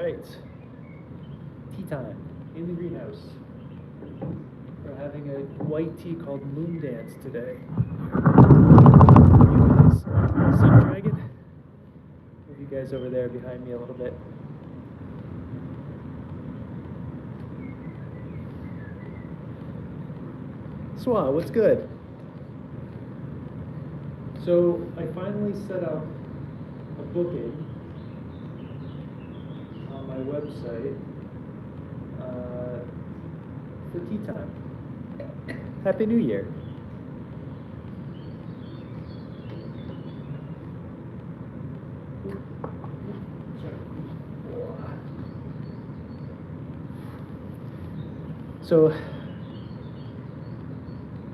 right. Tea time in the greenhouse. We're having a white tea called Moon Dance today. You guys, Sun Dragon? Move you guys over there behind me a little bit. Swa, what's good? So I finally set up a booking on my website for tea time. Happy New Year. So,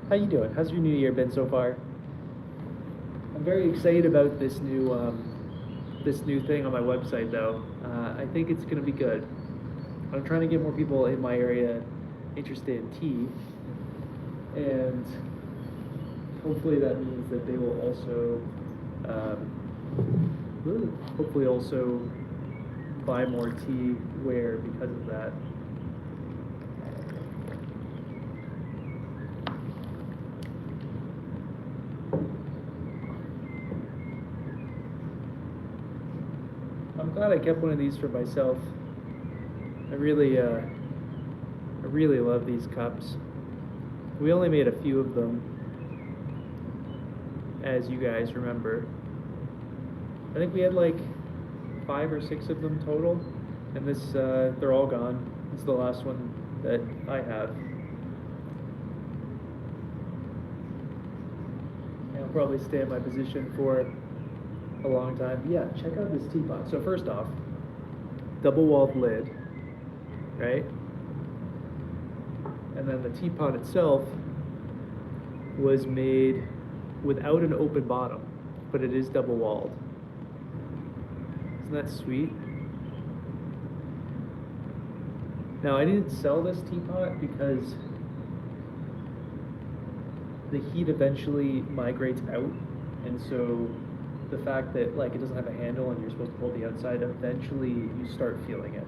how you doing? How's your new year been so far? I'm very excited about this new thing on my website, though. I think it's going to be good. I'm trying to get more people in my area interested in tea, and hopefully that means that they will also, hopefully also buy more tea ware because of that. I'm glad I kept one of these for myself. I really love these cups. We only made a few of them, as you guys remember. I think we had like 5 or 6 of them total, and this they're all gone. This is the last one that I have. And I'll probably stay in my position for a long time. Yeah, check out this teapot. So first off, double-walled lid, right? And then the teapot itself was made without an open bottom, but it is double-walled. Isn't that sweet? Now, I didn't sell this teapot because the heat eventually migrates out, and so the fact that like it doesn't have a handle and you're supposed to pull the outside, eventually you start feeling it.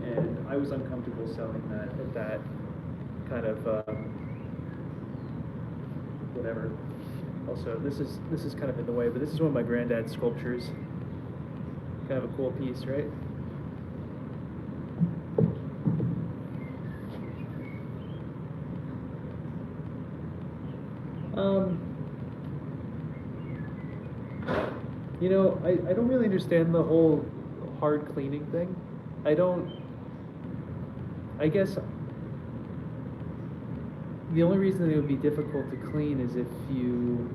And I was uncomfortable selling that at that kind of whatever. Also, this is kind of in the way, but this is one of my granddad's sculptures. Kind of a cool piece, right? You know, I don't really understand the whole hard cleaning thing. I guess the only reason it would be difficult to clean is if you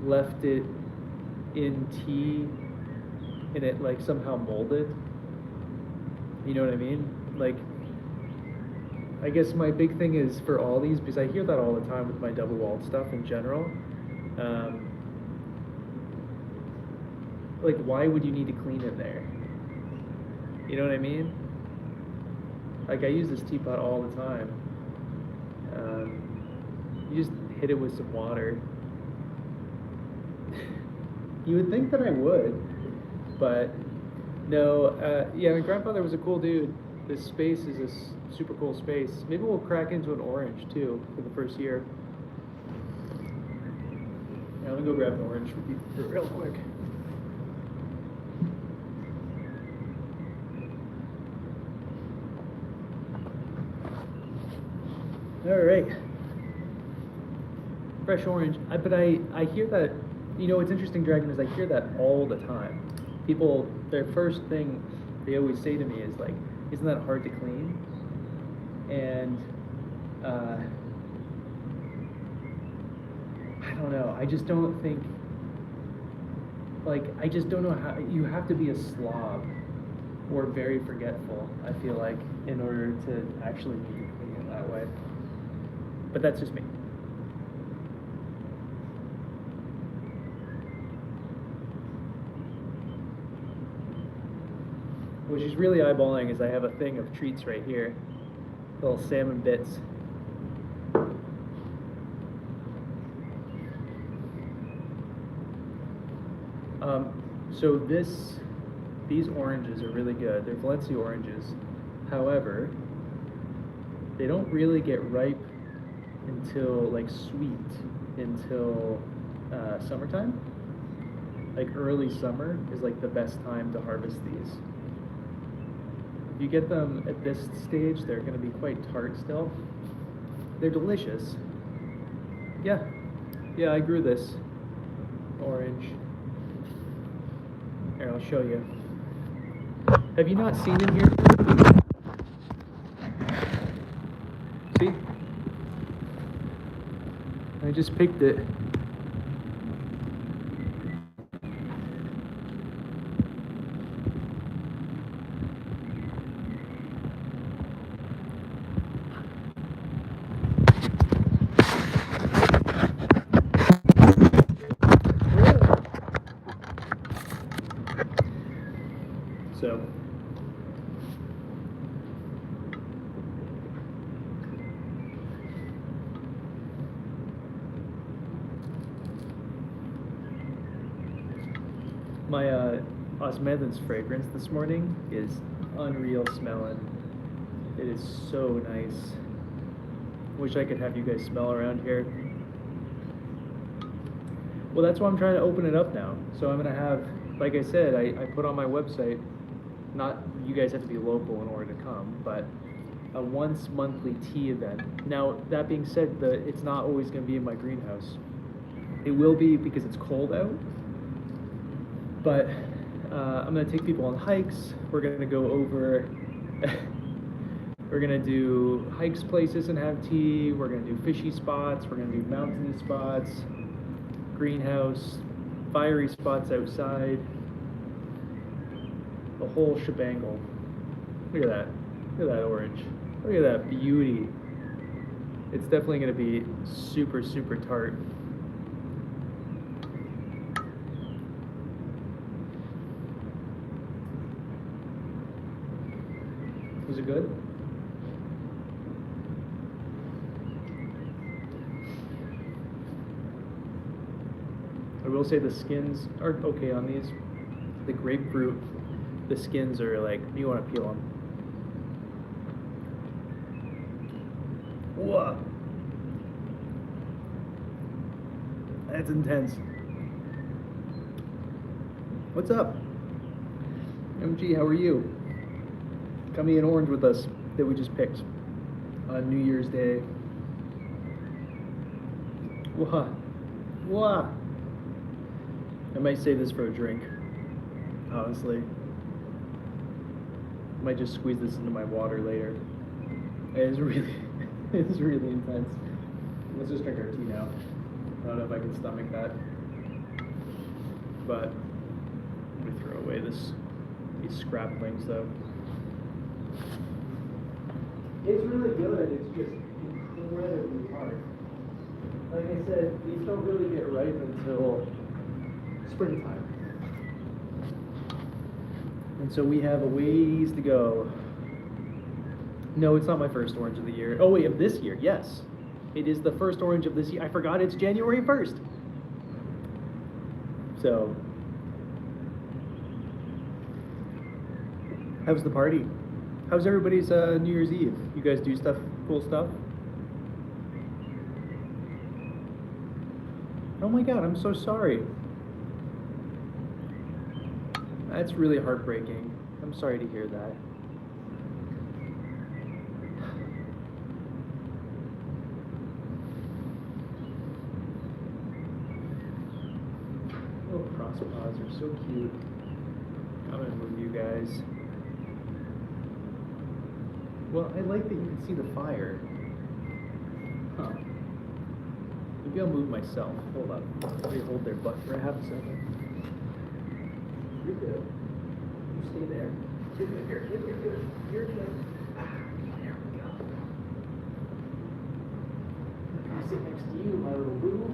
left it in tea and it like somehow molded. You know what I mean? Like, I guess my big thing is for all these, because I hear that all the time with my double-walled stuff in general. Like, why would you need to clean in there? You know what I mean? Like, I use this teapot all the time. You just hit it with some water. You would think that I would, but no. Yeah, my grandfather was a cool dude. This space is a super cool space. Maybe we'll crack into an orange too for the first year. Yeah, let me go grab an orange for real quick. All right. Fresh orange. But I hear that, you know, what's interesting, Dragon, is I hear that all the time. People, their first thing they always say to me is like, isn't that hard to clean? And I don't know. I just don't think, like, I just don't know how, you have to be a slob or very forgetful, I feel like, in order to actually need to clean it that way. But that's just me. What she's really eyeballing is I have a thing of treats right here. Little salmon bits. So this these oranges are really good. They're Valencia oranges. However, they don't really get ripe until, like, sweet until summertime. Like early summer is like the best time to harvest these. If you get them at this stage, they're going to be quite tart still. They're delicious. Yeah, I grew this orange. Here, I'll show you. Have you not seen in here? See? I just picked it. So, my Osmethyn's fragrance this morning is unreal smelling. It is so nice. Wish I could have you guys smell around here. Well, that's why I'm trying to open it up now. So I'm gonna have, like I said, I put on my website, not you guys have to be local in order to come, but a once monthly tea event. Now, that being said, it's not always going to be in my greenhouse. It will be because it's cold out, but I'm going to take people on hikes. We're going to go over, we're going to do hikes places and have tea. We're going to do fishy spots. We're going to do mountainy spots, greenhouse, fiery spots outside. The whole shebangle. Look at that. Look at that orange. Look at that beauty. It's definitely going to be super, super tart. Was it good? I will say the skins are okay on these. The grapefruit, the skins are like, you want to peel them. Whoa. That's intense. What's up? MG, how are you? Come eat an orange with us that we just picked on New Year's Day. Whoa. Whoa. I might save this for a drink, honestly. I might just squeeze this into my water later. It's really, it's really intense. Let's just drink our tea now. I don't know if I can stomach that, but I'm gonna throw away these scraplings though. It's really good. It's just incredibly hard. Like I said, these don't really get ripe until springtime. And so we have a ways to go. No, it's not my first orange of the year. Oh wait, of this year, yes. It is the first orange of this year. I forgot it's January 1st. So, how's the party? How's everybody's New Year's Eve? You guys do stuff, cool stuff? Oh my God, I'm so sorry. That's really heartbreaking. I'm sorry to hear that. Little crosspaws are so cute. I'm gonna move you guys. Well, I like that you can see the fire. Huh. Maybe I'll move myself. Hold up. Let me hold their butt for a half a second. You're good. You stay there. You're good. You're good. There we go. I'll sit next to you, my little boo.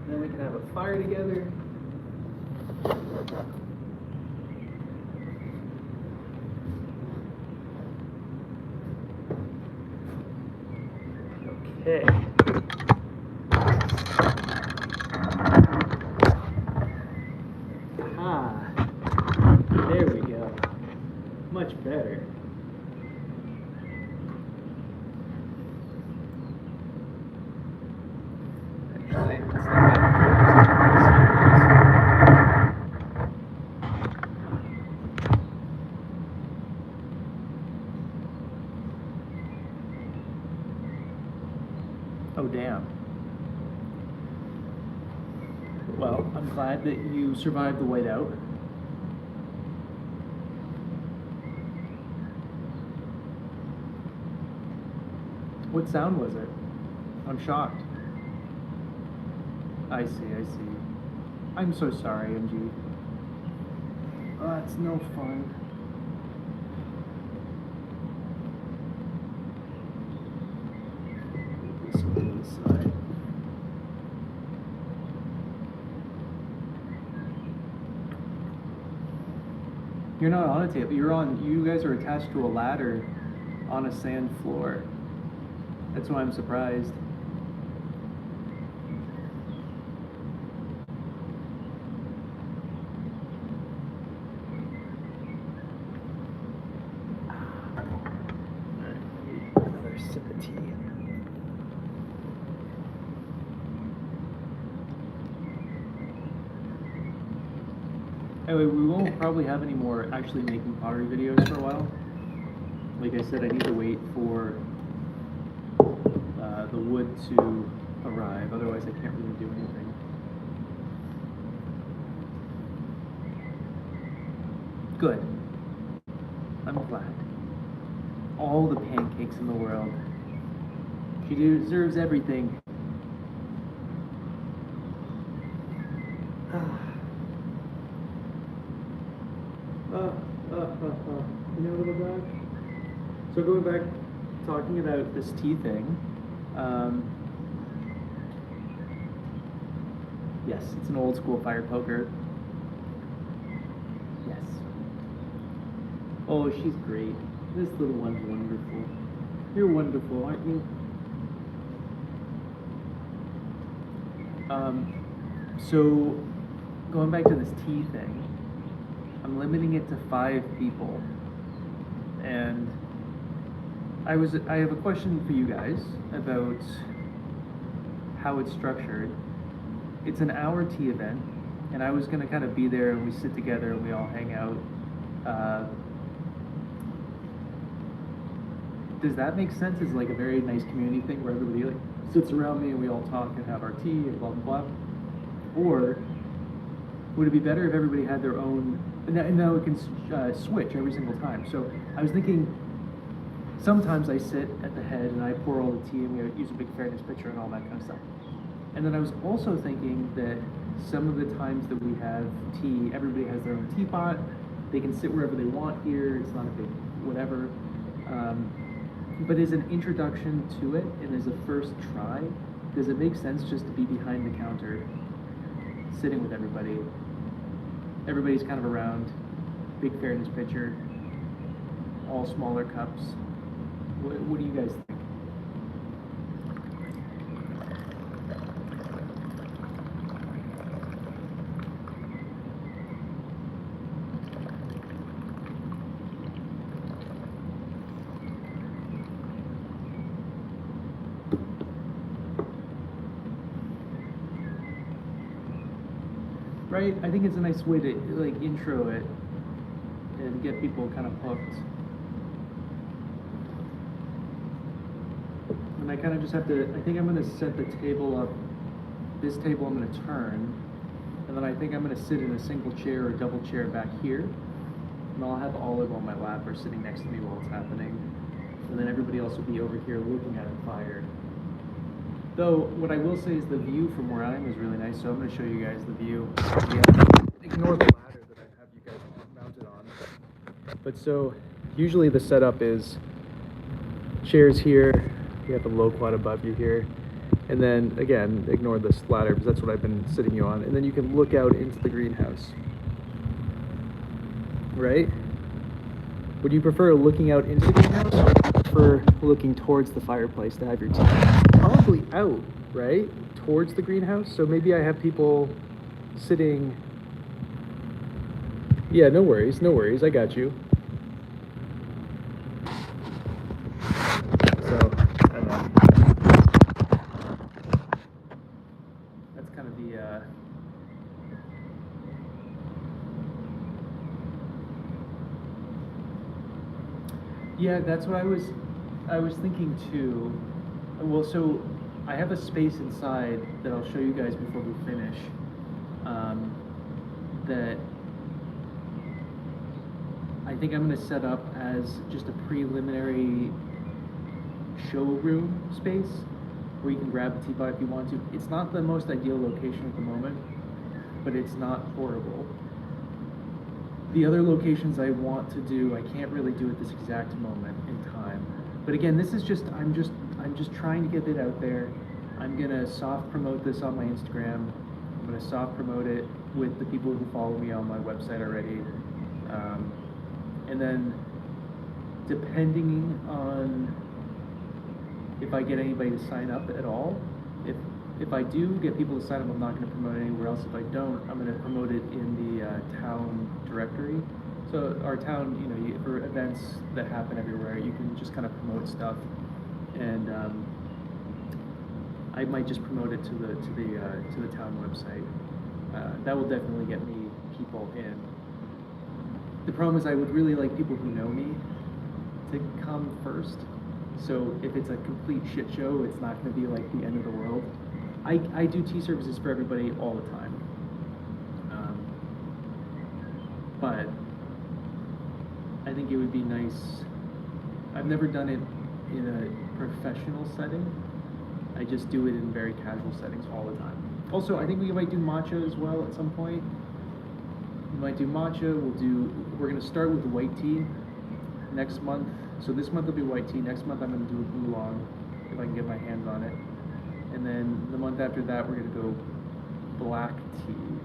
Then we can have a fire together. Okay. Ah, there we go. Much better. Actually, it's not bad. Oh, damn. Well, I'm glad that you survived the whiteout. What sound was it? I'm shocked. I see. I'm so sorry, MG. It's no fun. This one on the side. You're not on a table. You guys are attached to a ladder on a sand floor. That's why I'm surprised. Another sip of tea. Anyway, we won't probably have any more actually making pottery videos for a while. Like I said, I need to wait for the wood to arrive, otherwise I can't really do anything. Good. I'm glad. All the pancakes in the world. She deserves everything. You know, little dog? So going back, talking about this tea thing, yes, it's an old school fire poker. Yes. Oh, she's great. This little one's wonderful. You're wonderful, aren't you? So going back to this tea thing, I'm limiting it to 5 people. And I have a question for you guys about how it's structured. It's an hour tea event, and I was gonna kind of be there and we sit together and we all hang out. Does that make sense as like a very nice community thing where everybody like sits around me and we all talk and have our tea and blah blah blah? Or would it be better if everybody had their own, and now it can switch every single time? So I was thinking, sometimes I sit at the head and I pour all the tea and we use a big fairness pitcher and all that kind of stuff. And then I was also thinking that some of the times that we have tea, everybody has their own teapot. They can sit wherever they want here. It's not a big whatever. But as an introduction to it and as a first try, does it make sense just to be behind the counter, sitting with everybody? Everybody's kind of around, big fairness pitcher, all smaller cups. What do you guys think? Right? I think it's a nice way to like intro it and get people kind of hooked. And I kind of just have to, I think I'm going to set the table up, this table I'm going to turn, and then I think I'm going to sit in a single chair or double chair back here, and I'll have Olive on my lap or sitting next to me while it's happening, and then everybody else will be over here looking at the fire. Though, what I will say is the view from where I am is really nice, so I'm going to show you guys the view. Yeah. Ignore the ladder that I have you guys mounted on. But so, usually the setup is chairs here, you have the low quad above you here, and then, again, ignore this ladder because that's what I've been sitting you on, and then you can look out into the greenhouse. Right? Would you prefer looking out into the greenhouse or prefer looking towards the fireplace to have your tea? Probably out, right? Towards the greenhouse. So maybe I have people sitting. Yeah, no worries, I got you. Yeah, that's what I was thinking too. Well, so I have a space inside that I'll show you guys before we finish. That I think I'm going to set up as just a preliminary showroom space where you can grab a teapot if you want to. It's not the most ideal location at the moment, but it's not horrible. The other locations I want to do, I can't really do at this exact moment in time. But again, this is just I'm just trying to get it out there. I'm gonna soft promote this on my Instagram. I'm gonna soft promote it with the people who follow me on my website already. And then depending on if I get anybody to sign up at all, if I do get people to sign up, I'm not going to promote it anywhere else. If I don't, I'm going to promote it in the town directory. So our town, you know, for events that happen everywhere, you can just kind of promote stuff, and I might just promote it to the town website. That will definitely get me people in. The problem is I would really like people who know me to come first. So if it's a complete shit show, it's not going to be like the end of the world. I do tea services for everybody all the time. But I think it would be nice. I've never done it in a professional setting. I just do it in very casual settings all the time. Also, I think we might do matcha as well at some point. We might do matcha. We're going to start with the white tea next month. So this month will be white tea. Next month I'm going to do a oolong, if I can get my hands on it. And then the month after that we're going to go black tea.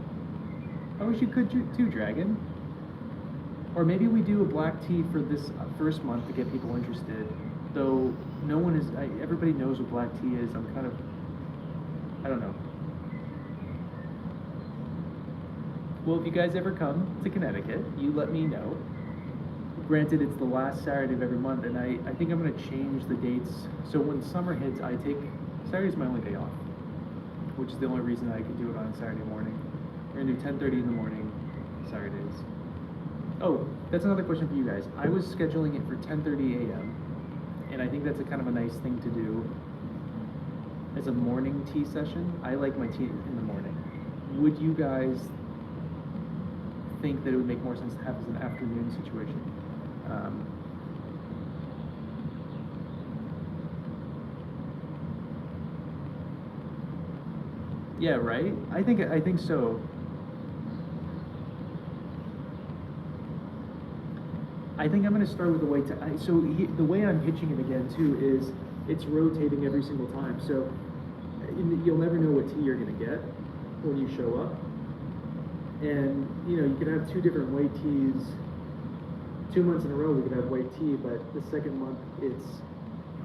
I wish you could too, Dragon. Or maybe we do a black tea for this first month to get people interested. Though no one is, everybody knows what black tea is. I'm kind of, I don't know. Well, if you guys ever come to Connecticut, you let me know. Granted, it's the last Saturday of every month, and I think I'm going to change the dates. So when summer hits, Saturday's my only day off, which is the only reason I can do it on Saturday morning. We're going to do 10:30 in the morning, Saturdays. Oh, that's another question for you guys. I was scheduling it for 10:30 a.m., and I think that's a kind of a nice thing to do as a morning tea session. I like my tea in the morning. Would you guys think that it would make more sense to have as an afternoon situation? Yeah, right? I think so. I think I'm going to start with the white tea. The way I'm pitching it again too is it's rotating every single time. So you'll never know what tea you're going to get when you show up. And you know, you could have two different white teas. 2 months in a row we could have white tea, but the second month it's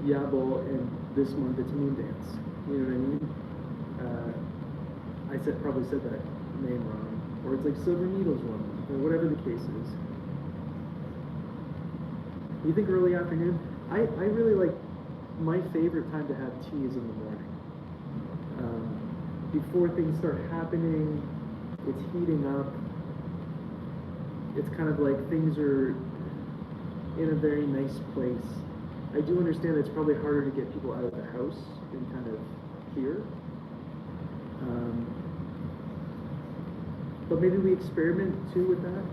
Yabo, and this month it's Moon Dance. You know what I mean? I probably said that name wrong. Or it's like Silver Needles one month, or whatever the case is. You think early afternoon? I really like, my favorite time to have tea is in the morning. Before things start happening, it's heating up. It's kind of like things are in a very nice place. I do understand it's probably harder to get people out of the house and kind of here. But maybe we experiment too with that.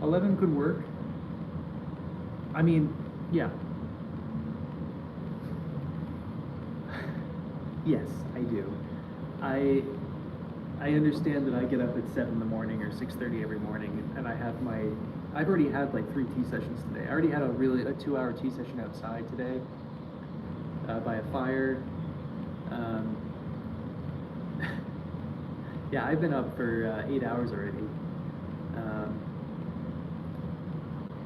$11 could work. I mean, yeah. Yes, I do. I understand that I get up at 7 in the morning or 6:30 every morning, and I've already had like 3 tea sessions today. I already had a 2-hour tea session outside today by a fire. Yeah, I've been up for 8 hours already.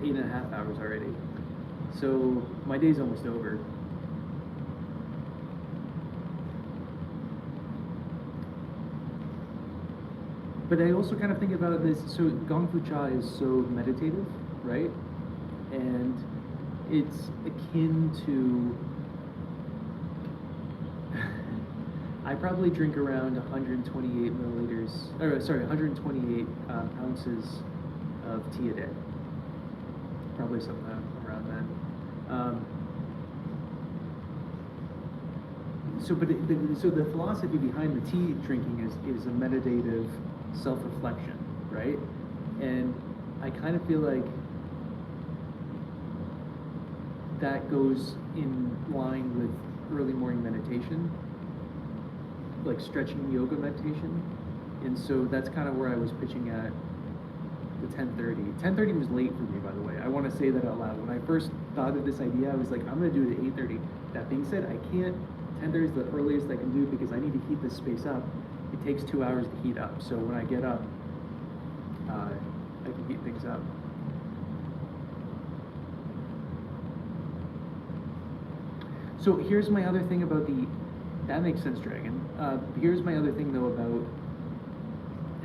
8.5 hours already. So my day's almost over. But I also kind of think about this, so Gong Fu Cha is so meditative, right? And it's akin to, I probably drink around 128 milliliters, or sorry, 128 ounces of tea a day. Probably sometime around then. So the philosophy behind the tea drinking is a meditative self-reflection, right? And I kind of feel like that goes in line with early morning meditation, like stretching yoga meditation. And so that's kind of where I was pitching at the 10:30. 10:30 was late for me, by the way. I want to say that out loud. When I first thought of this idea, I was like, I'm going to do it at 8:30. That being said, I can't. 10:30 is the earliest I can do because I need to heat this space up. It takes 2 hours to heat up. So when I get up, I can heat things up. So here's my other thing about that makes sense, Dragon. Here's my other thing though about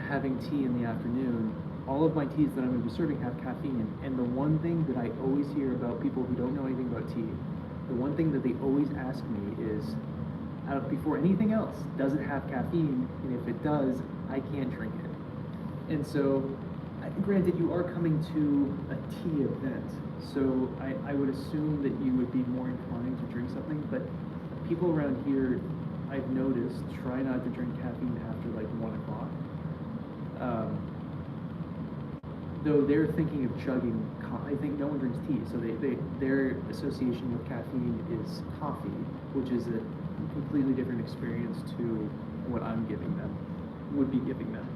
having tea in the afternoon. All of my teas that I'm going to be serving have caffeine, and the one thing that I always hear about people who don't know anything about tea, the one thing that they always ask me is, before anything else, does it have caffeine? And if it does, I can't drink it. And so, granted, you are coming to a tea event, so I would assume that you would be more inclined to drink something, but people around here, I've noticed, try not to drink caffeine after like 1 o'clock. Though they're thinking of chugging, I think no one drinks tea, so their association with caffeine is coffee, which is a completely different experience to what I'm giving them, would be giving them.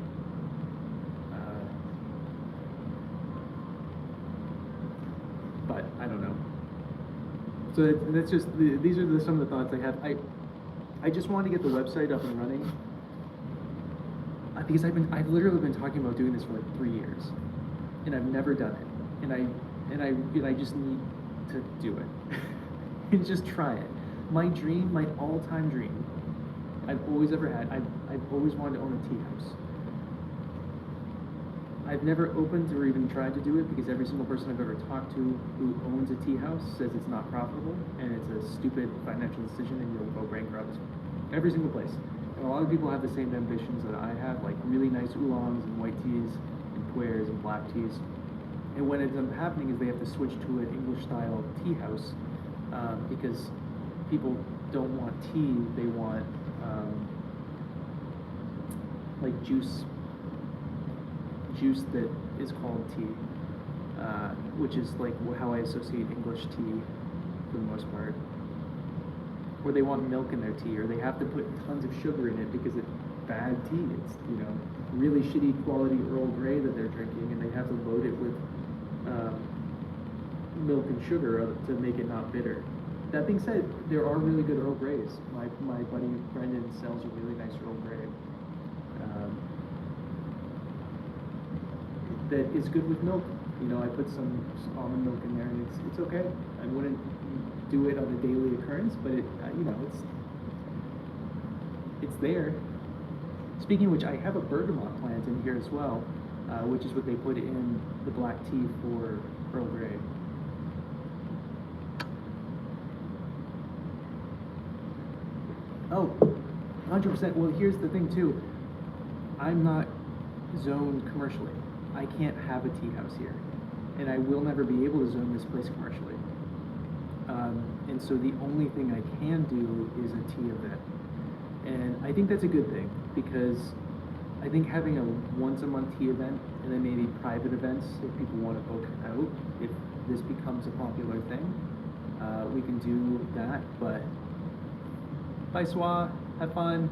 But I don't know. So that's just these are some of the thoughts I have. I just wanted to get the website up and running because I've literally been talking about doing this for like 3 years. And I've never done it, and I just need to do it, and just try it. My dream, my all-time dream, I've always ever had. I've always wanted to own a tea house. I've never opened or even tried to do it because every single person I've ever talked to who owns a tea house says it's not profitable and it's a stupid financial decision and you'll go bankrupt. Every single place. And a lot of people have the same ambitions that I have, like really nice oolongs and white teas, pu'ers and black teas, and what ends up happening is they have to switch to an English style tea house because people don't want tea, they want like juice that is called tea, which is like how I associate English tea for the most part. Or they want milk in their tea, or they have to put tons of sugar in it because it's bad tea. It's, really shitty quality Earl Grey that they're drinking, and they have to load it with milk and sugar to make it not bitter. That being said, there are really good Earl Greys. My buddy Brendan sells a really nice Earl Grey that is good with milk. I put some almond milk in there, and it's okay. I wouldn't do it on a daily occurrence, but it's there. Speaking of which, I have a bergamot plant in here as well, which is what they put in the black tea for Earl Grey. Oh, 100%. Well, here's the thing too. I'm not zoned commercially. I can't have a tea house here, and I will never be able to zone this place commercially. And so the only thing I can do is a tea event. And I think that's a good thing, because I think having a once-a-month tea event and then maybe private events if people want to book out, if this becomes a popular thing, we can do that. But bye, Swa, have fun.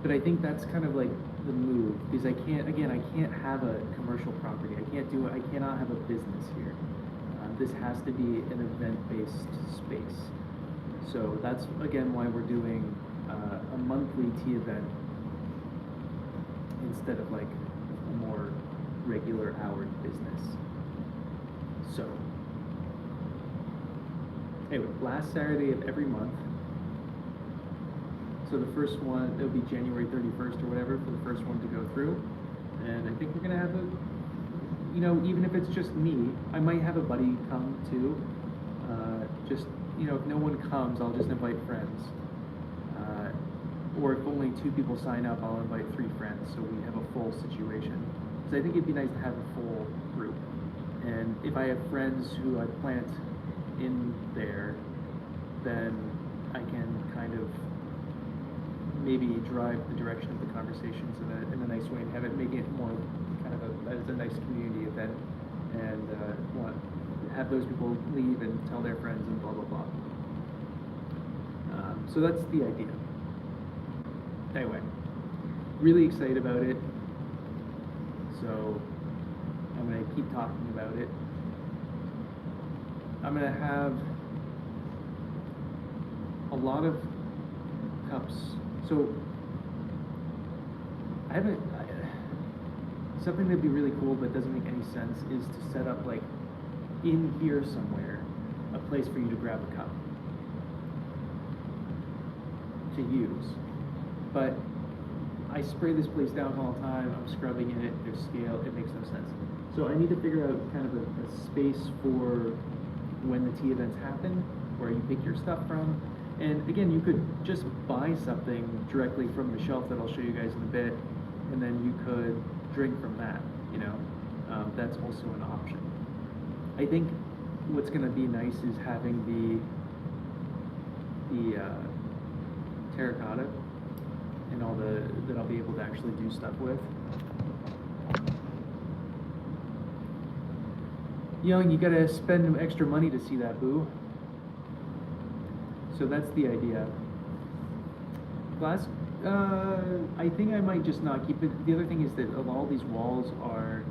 But I think that's kind of like the move, because I can't have a commercial property. I cannot have a business here. This has to be an event-based space. So that's, again, why we're doing a monthly tea event instead of like a more regular houred business. So, anyway, last Saturday of every month. So the first one, it'll be January 31st or whatever for the first one to go through. And I think we're gonna have even if it's just me, I might have a buddy come too. If no one comes, I'll just invite friends. or if only 2 people sign up, I'll invite 3 friends, so we have a full situation. Because I think it'd be nice to have a full group. And if I have friends who I plant in there, then I can kind of maybe drive the direction of the conversations in a nice way and have it make it more kind of as a nice community event, and have those people leave and tell their friends and blah blah blah. So that's the idea. Anyway, really excited about it. So I'm gonna keep talking about it. I'm gonna have a lot of cups. So something that'd be really cool but doesn't make any sense is to set up like in here somewhere a place for you to grab a cup to use. But I spray this place down all the time, I'm scrubbing in it, there's scale, it makes no sense. So I need to figure out kind of a space for when the tea events happen, where you pick your stuff from. And again, you could just buy something directly from the shelf that I'll show you guys in a bit, and then you could drink from that, you know. That's also an option. I think what's gonna be nice is having the terracotta and all that I'll be able to actually do stuff with. Young, you gotta spend extra money to see that, boo. So that's the idea. Glass, I think I might just not keep it. The other thing is that all these walls are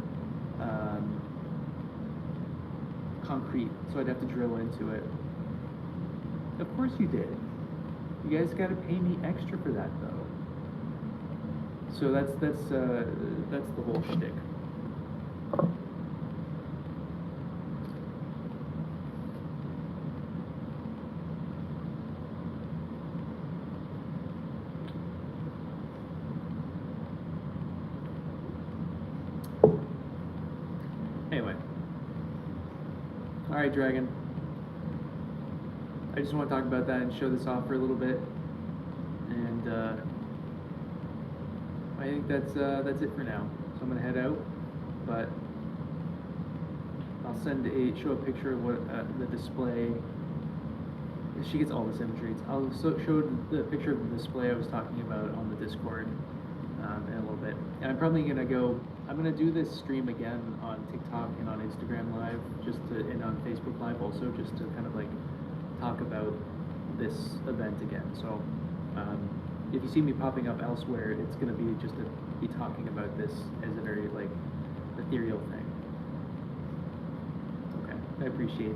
concrete, so I'd have to drill into it. Of course you did. You guys gotta pay me extra for that though. So that's the whole shtick. Anyway. Alright, Dragon. I just want to talk about that and show this off for a little bit. And I think that's it for now. So I'm gonna head out, but I'll show a picture of what the display. She gets all this imagery. I'll show the picture of the display I was talking about on the Discord in a little bit. And I'm probably gonna I'm gonna do this stream again on TikTok and on Instagram Live, and on Facebook Live also, just to kind of like talk about this event again. So if you see me popping up elsewhere, it's going to be just to be talking about this as a very like ethereal thing. Okay, I appreciate